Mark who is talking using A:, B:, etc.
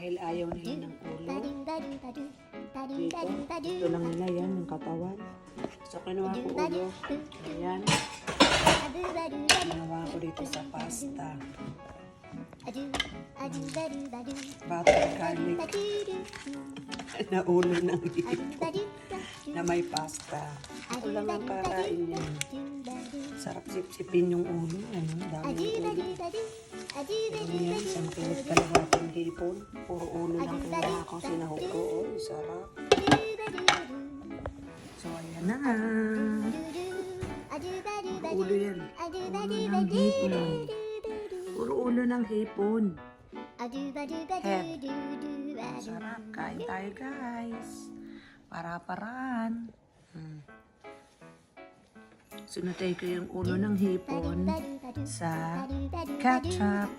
A: dahil ayaw nila ng ulo. Dito, ito lang nila yan, ng katawan. So, kinuha ko ulo. Ayan. Ginawa ko dito sa pasta. Butter garlic na ulo ng hipon na may pasta. Ako lang ang kakain yan. Sarap sipsipin yung ulo. Ano? Dami yung ulo. Ayan, isang pilit kalahating hipon. Puro ulo lang kaya ako sinahog ko. Oh, sarap. So, ayan na nga. Ulo yan. Ulo ng hipon. Puro ulo ng hipon. Head. Sarap. Kain tayo, guys. Para-paraan. Sunotay ko yung ulo ng hipon sa ketchup.